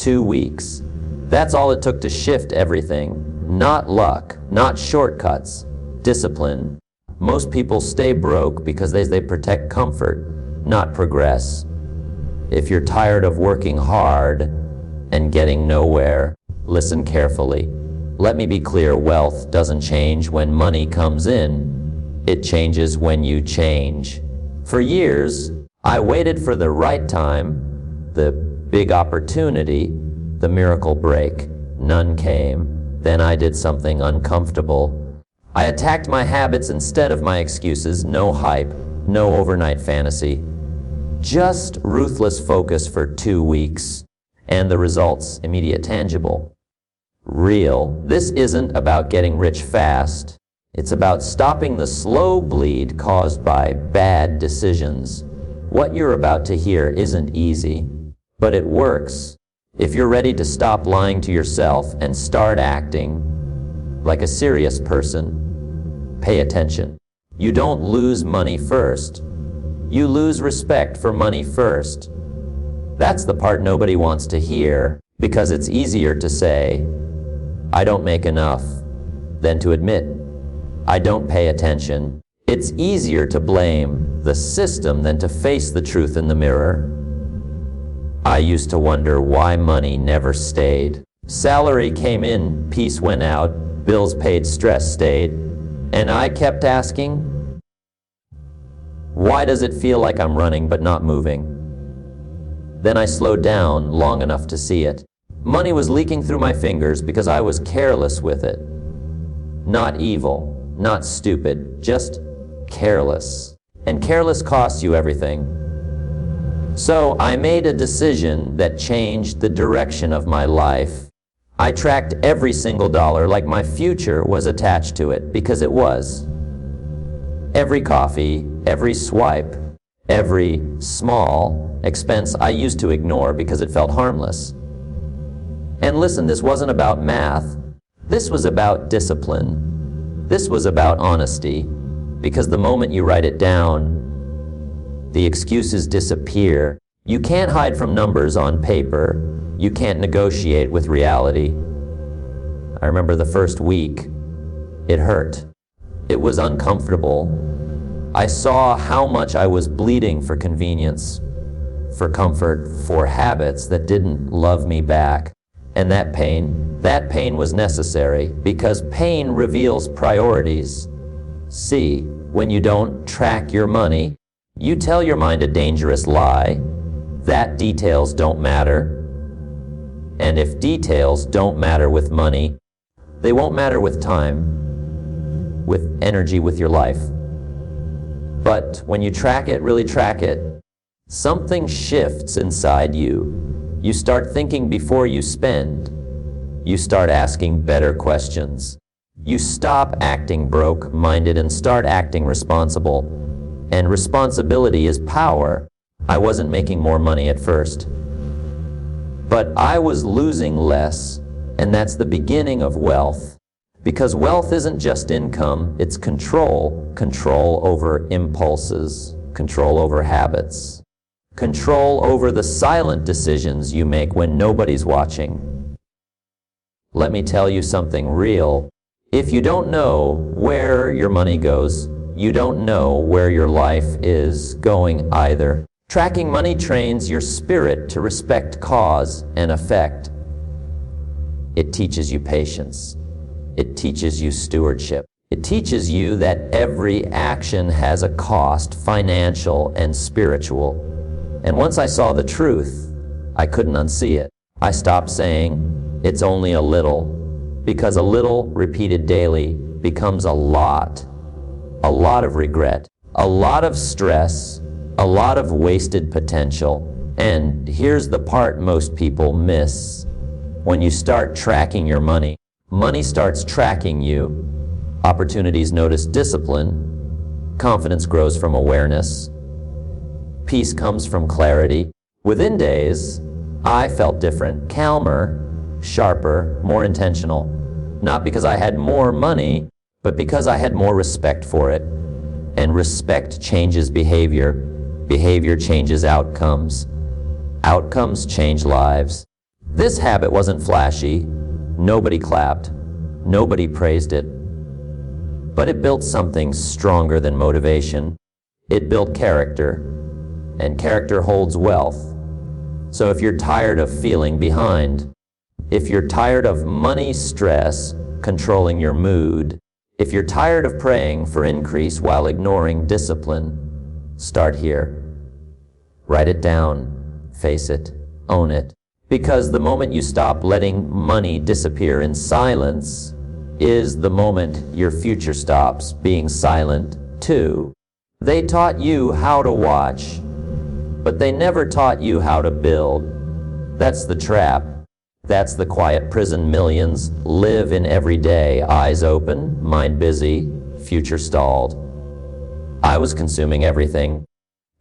2 weeks. That's all it took to shift everything. Not luck, not shortcuts, discipline. Most people stay broke because they protect comfort, not progress. If you're tired of working hard and getting nowhere, listen carefully. Let me be clear, wealth doesn't change when money comes in. It changes when you change. For years, I waited for the right time, the big opportunity, the miracle break. None came. Then I did something uncomfortable. I attacked my habits instead of my excuses. No hype, no overnight fantasy. Just ruthless focus for 2 weeks. And the results, immediate, tangible. Real. This isn't about getting rich fast. It's about stopping the slow bleed caused by bad decisions. What you're about to hear isn't easy, but it works. If you're ready to stop lying to yourself and start acting like a serious person, pay attention. You don't lose money first. You lose respect for money first. That's the part nobody wants to hear, because it's easier to say, I don't make enough, than to admit, I don't pay attention. It's easier to blame the system than to face the truth in the mirror. I used to wonder why money never stayed. Salary came in, peace went out, bills paid, stress stayed. And I kept asking, why does it feel like I'm running but not moving? Then I slowed down long enough to see it. Money was leaking through my fingers because I was careless with it. Not evil, not stupid, just careless. And careless costs you everything. So I made a decision that changed the direction of my life. I tracked every single dollar like my future was attached to it, because it was. Every coffee, every swipe, every small expense I used to ignore because it felt harmless. And listen, this wasn't about math. This was about discipline. This was about honesty, because the moment you write it down, the excuses disappear. You can't hide from numbers on paper. You can't negotiate with reality. I remember the first week. It hurt. It was uncomfortable. I saw how much I was bleeding for convenience, for comfort, for habits that didn't love me back. And that pain was necessary, because pain reveals priorities. See, when you don't track your money, you tell your mind a dangerous lie, that details don't matter. And if details don't matter with money, they won't matter with time, with energy, with your life. But when you track it, really track it, something shifts inside you. You start thinking before you spend. You start asking better questions. You stop acting broke-minded and start acting responsible. And responsibility is power. I wasn't making more money at first, but I was losing less, and that's the beginning of wealth. Because wealth isn't just income, it's control. Control over impulses, control over habits, control over the silent decisions you make when nobody's watching. Let me tell you something real. If you don't know where your money goes, you don't know where your life is going either. Tracking money trains your spirit to respect cause and effect. It teaches you patience. It teaches you stewardship. It teaches you that every action has a cost, financial and spiritual. And once I saw the truth, I couldn't unsee it. I stopped saying, it's only a little, because a little repeated daily becomes a lot of regret, a lot of stress, a lot of wasted potential. And here's the part most people miss. When you start tracking your money, money starts tracking you. Opportunities notice discipline. Confidence grows from awareness. Peace comes from clarity. Within days, I felt different, calmer, sharper, more intentional. Not because I had more money, but because I had more respect for it. And respect changes behavior. Behavior changes outcomes. Outcomes change lives. This habit wasn't flashy. Nobody clapped. Nobody praised it. But it built something stronger than motivation. It built character. And character holds wealth. So if you're tired of feeling behind, if you're tired of money stress controlling your mood, if you're tired of praying for increase while ignoring discipline, start here. Write it down, face it, own it. Because the moment you stop letting money disappear in silence is the moment your future stops being silent too. They taught you how to watch, but they never taught you how to build. That's the trap. That's the quiet prison millions live in every day, eyes open, mind busy, future stalled. I was consuming everything.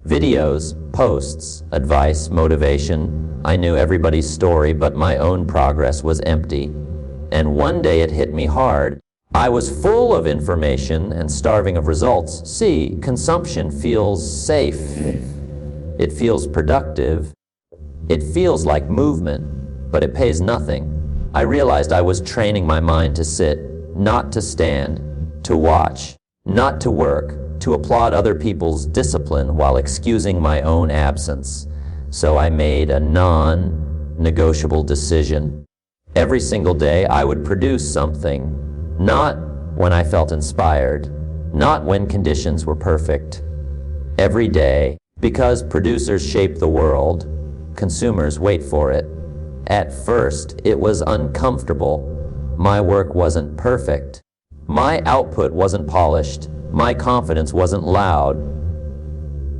Videos, posts, advice, motivation. I knew everybody's story, but my own progress was empty. And one day it hit me hard. I was full of information and starving of results. See, consumption feels safe. It feels productive. It feels like movement, but it pays nothing. I realized I was training my mind to sit, not to stand, to watch, not to work, to applaud other people's discipline while excusing my own absence. So I made a non-negotiable decision. Every single day I would produce something, not when I felt inspired, not when conditions were perfect. Every day, because producers shape the world, consumers wait for it. At first, it was uncomfortable. My work wasn't perfect. My output wasn't polished. My confidence wasn't loud.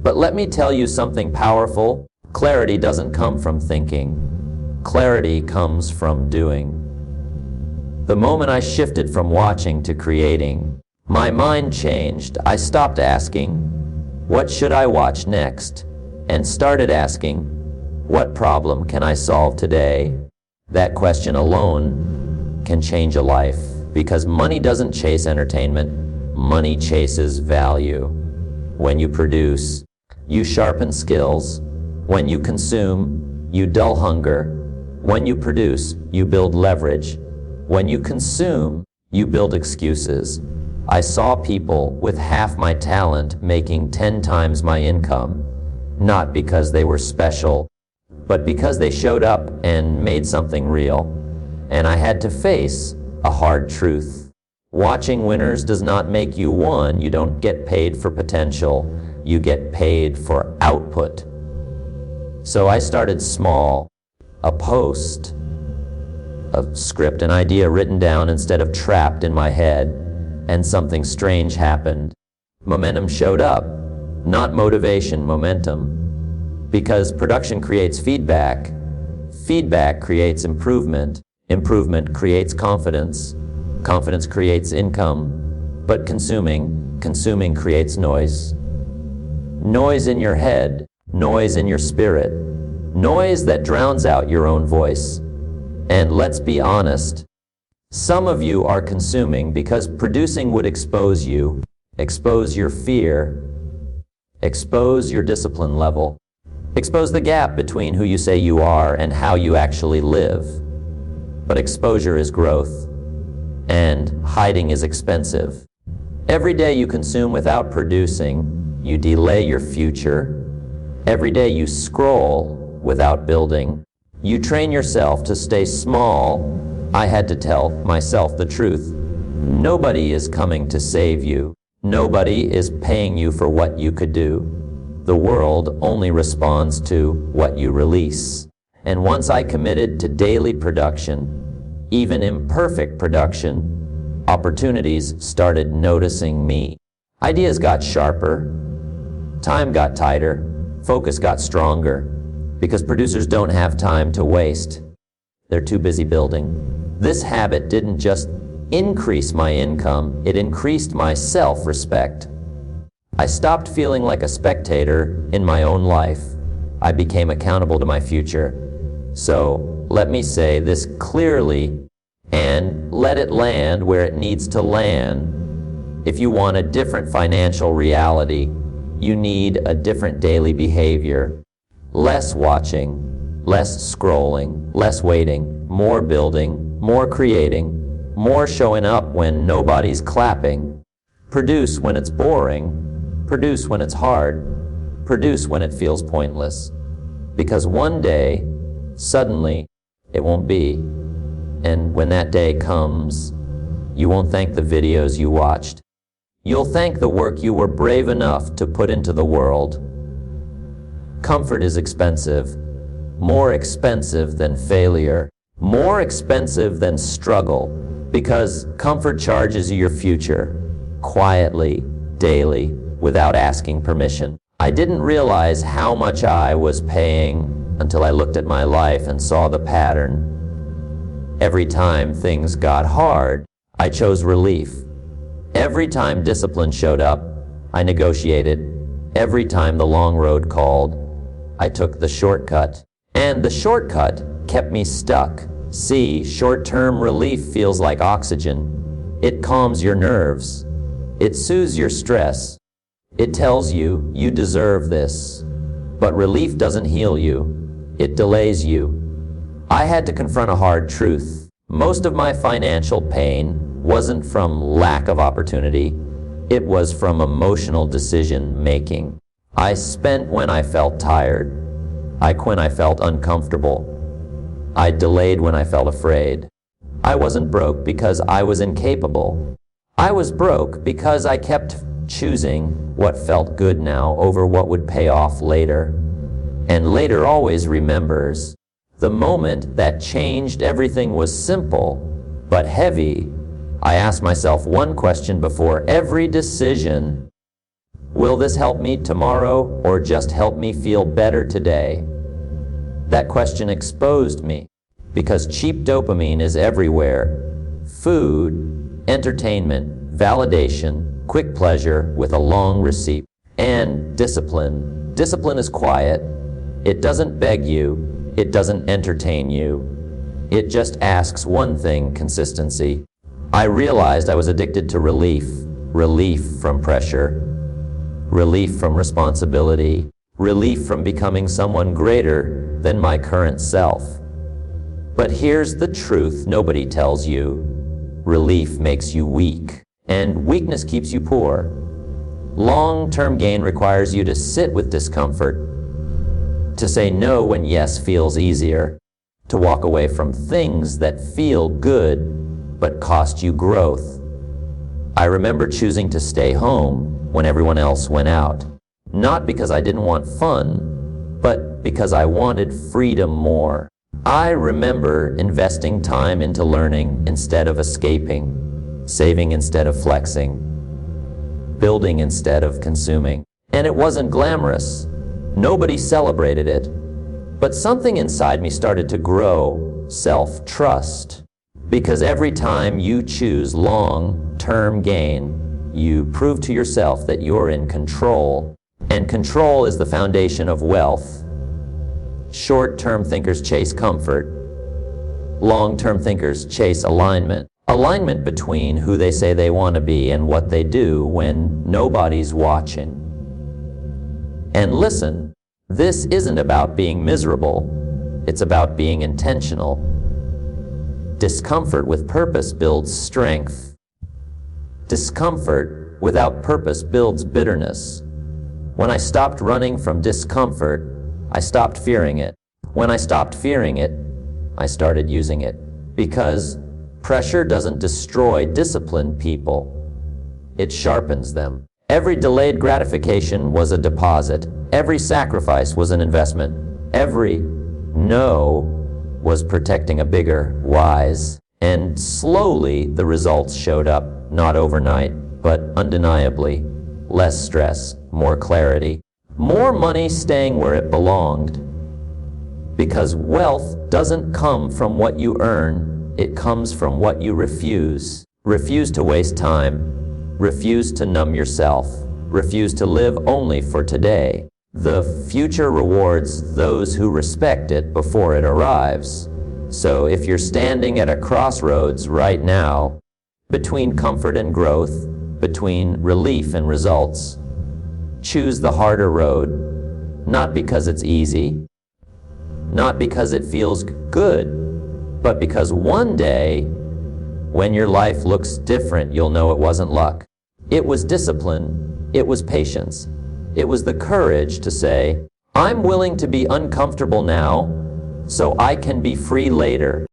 But let me tell you something powerful. Clarity doesn't come from thinking. Clarity comes from doing. The moment I shifted from watching to creating, my mind changed. I stopped asking, what should I watch next? And started asking, what problem can I solve today? That question alone can change a life, because money doesn't chase entertainment. Money chases value. When you produce, you sharpen skills. When you consume, you dull hunger. When you produce, you build leverage. When you consume, you build excuses. I saw people with half my talent making 10 times my income, not because they were special, but because they showed up and made something real. And I had to face a hard truth. Watching winners does not make you one. You don't get paid for potential. You get paid for output. So I started small. A post, a script, an idea written down instead of trapped in my head, and something strange happened. Momentum showed up, not motivation, momentum. Because production creates feedback, feedback creates improvement, improvement creates confidence, confidence creates income, but consuming creates noise. Noise in your head, noise in your spirit, noise that drowns out your own voice. And let's be honest, some of you are consuming because producing would expose you, expose your fear, expose your discipline level, expose the gap between who you say you are and how you actually live. But exposure is growth, and hiding is expensive. Every day you consume without producing, you delay your future. Every day you scroll without building. You train yourself to stay small. I had to tell myself the truth. Nobody is coming to save you. Nobody is paying you for what you could do. The world only responds to what you release. And once I committed to daily production, even imperfect production, opportunities started noticing me. Ideas got sharper. Time got tighter. Focus got stronger. Because producers don't have time to waste. They're too busy building. This habit didn't just increase my income, it increased my self-respect. I stopped feeling like a spectator in my own life. I became accountable to my future. So, let me say this clearly and let it land where it needs to land. If you want a different financial reality, you need a different daily behavior. Less watching, Less scrolling, less waiting, more building, more creating, more showing up when nobody's clapping. Produce when it's boring, produce when it's hard, produce when it feels pointless. Because one day, suddenly, it won't be. And when that day comes, you won't thank the videos you watched. You'll thank the work you were brave enough to put into the world. Comfort is expensive, more expensive than failure, more expensive than struggle, because comfort charges you your future, quietly, daily, without asking permission. I didn't realize how much I was paying until I looked at my life and saw the pattern. Every time things got hard, I chose relief. Every time discipline showed up, I negotiated. Every time the long road called, I took the shortcut. And the shortcut kept me stuck. See, short-term relief feels like oxygen. It calms your nerves. It soothes your stress. It tells you you deserve this. But relief doesn't heal you. It delays you. I had to confront a hard truth. Most of my financial pain wasn't from lack of opportunity. It was from emotional decision-making. I spent when I felt tired. I quit when I felt uncomfortable. I delayed when I felt afraid. I wasn't broke because I was incapable. I was broke because I kept choosing what felt good now over what would pay off later. And later always remembers. The moment that changed everything was simple, but heavy. I asked myself one question before every decision. Will this help me tomorrow or just help me feel better today? That question exposed me because cheap dopamine is everywhere. Food, entertainment, validation, quick pleasure with a long receipt. And discipline. Discipline is quiet. It doesn't beg you. It doesn't entertain you. It just asks one thing: consistency. I realized I was addicted to relief. Relief from pressure. Relief from responsibility. Relief from becoming someone greater than my current self. But here's the truth nobody tells you. Relief makes you weak, and weakness keeps you poor. Long-term gain requires you to sit with discomfort, to say no when yes feels easier, to walk away from things that feel good but cost you growth. I remember choosing to stay home when everyone else went out, not because I didn't want fun, but because I wanted freedom more. I remember investing time into learning instead of escaping, saving instead of flexing, building instead of consuming. And it wasn't glamorous. Nobody celebrated it. But something inside me started to grow, self-trust. Because every time you choose long-term gain, you prove to yourself that you're in control. And control is the foundation of wealth. Short-term thinkers chase comfort. Long-term thinkers chase alignment. Alignment between who they say they want to be and what they do when nobody's watching. And listen, this isn't about being miserable. It's about being intentional. Discomfort with purpose builds strength. Discomfort without purpose builds bitterness. When I stopped running from discomfort, I stopped fearing it. When I stopped fearing it, I started using it. Because pressure doesn't destroy disciplined people. It sharpens them. Every delayed gratification was a deposit. Every sacrifice was an investment. Every no was protecting a bigger wise. And slowly the results showed up, not overnight, but undeniably. Less stress, more clarity, more money staying where it belonged. Because wealth doesn't come from what you earn, it comes from what you refuse. Refuse to waste time. Refuse to numb yourself. Refuse to live only for today. The future rewards those who respect it before it arrives. So if you're standing at a crossroads right now, between comfort and growth, between relief and results, choose the harder road, not because it's easy, not because it feels good, but because one day, when your life looks different, you'll know it wasn't luck. It was discipline. It was patience. It was the courage to say, I'm willing to be uncomfortable now so I can be free later.